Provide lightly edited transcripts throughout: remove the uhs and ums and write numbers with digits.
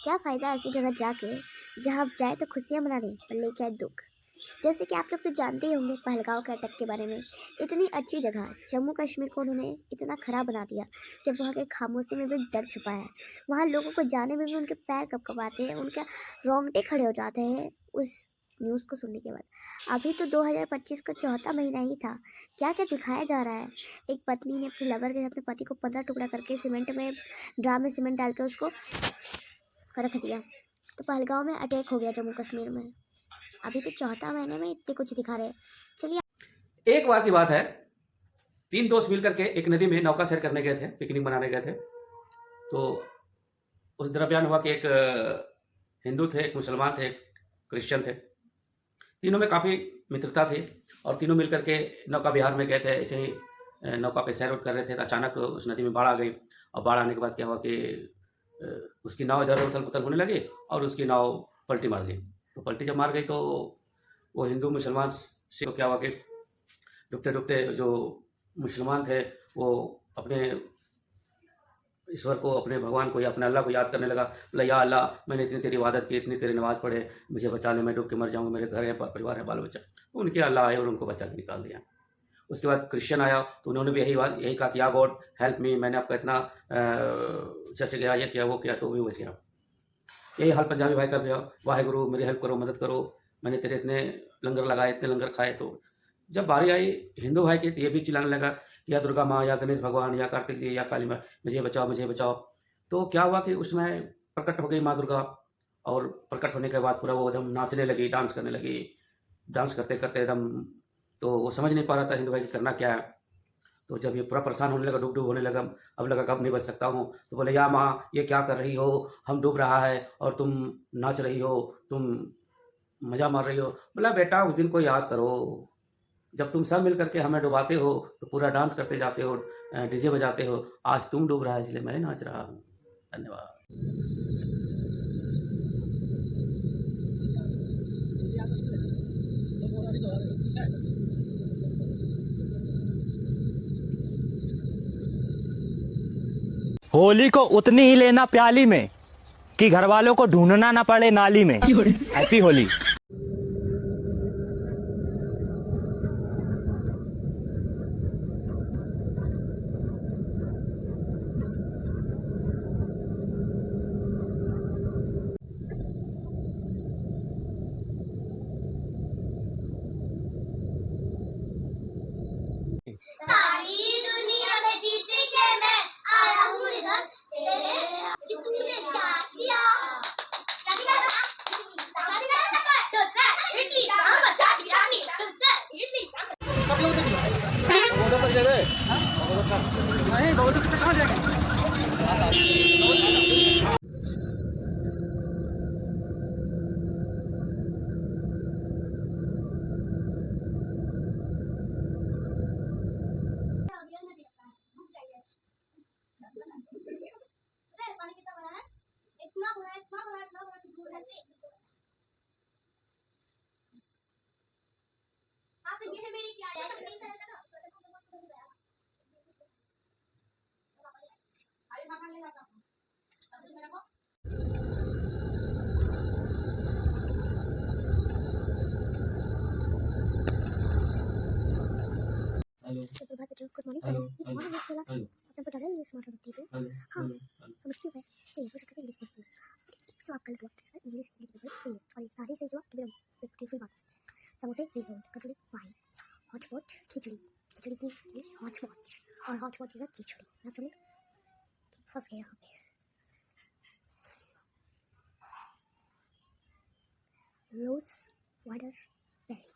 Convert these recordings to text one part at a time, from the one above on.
क्या फ़ायदा ऐसी जगह जाके जहाँ आप जाए तो खुशियाँ मना लें पर लेके आए दुख। जैसे कि आप लोग तो जानते ही होंगे पहलगाँव के अटक के बारे में। इतनी अच्छी जगह जम्मू कश्मीर को उन्होंने इतना ख़राब बना दिया जब वहाँ के खामोशी में भी डर छुपा है। वहाँ लोगों को जाने में भी उनके पैर कँपकँपाते हैं, उनके रोंगटे खड़े हो जाते हैं उस न्यूज़ को सुनने के बाद। अभी तो 2025 का चौथा महीना ही था, क्या क्या दिखाया जा रहा है। एक पत्नी ने अपने लवर के अपने पति को 15 टुकड़ा करके सीमेंट में ड्राम में सीमेंट डाल के उसको रख दिया। तो पहलगाँव में अटैक हो गया जम्मू कश्मीर में। अभी तो चौथा महीने में इतने कुछ दिखा रहे हैं। चलिए एक बार की बात है, 3 दोस्त मिलकर के एक नदी में नौका सैर करने गए थे, पिकनिक मनाने गए थे। तो उस दरमियान हुआ कि एक हिंदू थे, एक मुसलमान थे, एक क्रिश्चियन थे। तीनों में काफ़ी मित्रता थी और तीनों मिलकर के नौका विहार में गए थे। ऐसे ही नौका पे सैर कर रहे थे तो अचानक उस नदी में बाढ़ आ गई और बाढ़ आने के बाद क्या हुआ कि उसकी नाव इधर उथल पुथल होने लगी और उसकी नाव पलटी मार गई। तो पलटी जब मार गई तो वो हिंदू मुसलमान से क्या हुआ कि डूबते डूबते जो मुसलमान थे वो अपने ईश्वर को, अपने भगवान को या अपने अल्लाह को याद करने लगा। बोला, या अल्लाह, मैंने इतनी तेरी इबादत की, इतनी तेरी नमाज़ पढ़े, मुझे बचा ले, मैं डूब के मर जाऊँगा, मेरे घर है, परिवार है, बाल बच्चा। तो उनके अल्लाह आए और उनको बचा के निकाल दिया। उसके बाद क्रिश्चियन आया तो उन्होंने भी यही कहा कि या गॉड हेल्प मी, मैंने आपका इतना चर्च गया, ये किया, वो किया, तो भी बच गया। यही हाल पंजाबी भाई का भी है, वाहे गुरु मेरी हेल्प करो, मदद करो, मैंने तेरे इतने लंगर लगाए, इतने लंगर खाए। तो जब बारी आई हिंदू भाई की तो ये भी चिल्लाने लगा, या दुर्गा माँ, या गणेश भगवान, या कार्तिक जी, या काली माँ, मुझे बचाओ, मुझे बचाओ। तो क्या हुआ कि उसमें प्रकट हो गई माँ दुर्गा और प्रकट होने के बाद पूरा वो एकदम नाचने लगी, डांस करने लगी। डांस करते करते एकदम, तो वो समझ नहीं पा रहा था हिंदू भाई कि करना क्या है। तो जब ये पूरा परेशान होने लगा, डूब होने लगा, अब लगा कब नहीं बच सकता हूँ। तो बोले, या माँ ये क्या कर रही हो, हम डूब रहा है और तुम नाच रही हो, तुम मज़ा मार रही हो। बोला, बेटा उस दिन को याद करो जब तुम सब मिल करके हमें डुबाते हो, तो पूरा डांस करते जाते हो, डीजे बजाते हो। आज तुम डूब रहा है इसलिए मैं नाच रहा हूँ। धन्यवाद। होली को उतनी ही लेना प्याली में कि घर वालों को ढूंढना ना पड़े नाली में। हैप्पी होली। सारी दुनिया में जीत के मैं आया हूँ इधर तेरे कि तूने क्या किया इडली सांभर चाट बिरयानी इडली पानी कितना बड़ा है इतना बड़ा इतना बड़ा इतना बड़ा दूर है हाँ तो ये है मेरी क्या है अरे भगवान ले जाता हूँ अब तो मेरा को प्रभात बच्चों, गुड मॉर्निंग। सर ये तुम्हारा न्यूज़ खोला आपने बता दिया, ये स्मार्ट समझती है। हाँ समझती हूँ मैं, ये हो सकता है इंग्लिश में सो आप कल ब्लॉक टेस्ट में इंग्लिश हिंदी में सही है और ये सारे सही जवाब तो ब्यूटीफुल मार्क्स। समोसे रिजोल्ट, कचौड़ी पाई, हॉटपॉट खिचड़ी, खिचड़ी की हॉटपॉट और हॉटपॉट की खिचड़ी। आप लोग फंस गए यहाँ पे। रोज वाटर बेरी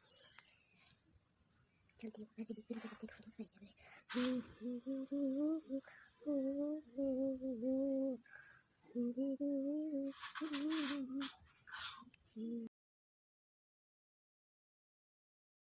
चलती है वैसे भी बिल्कुल सही है।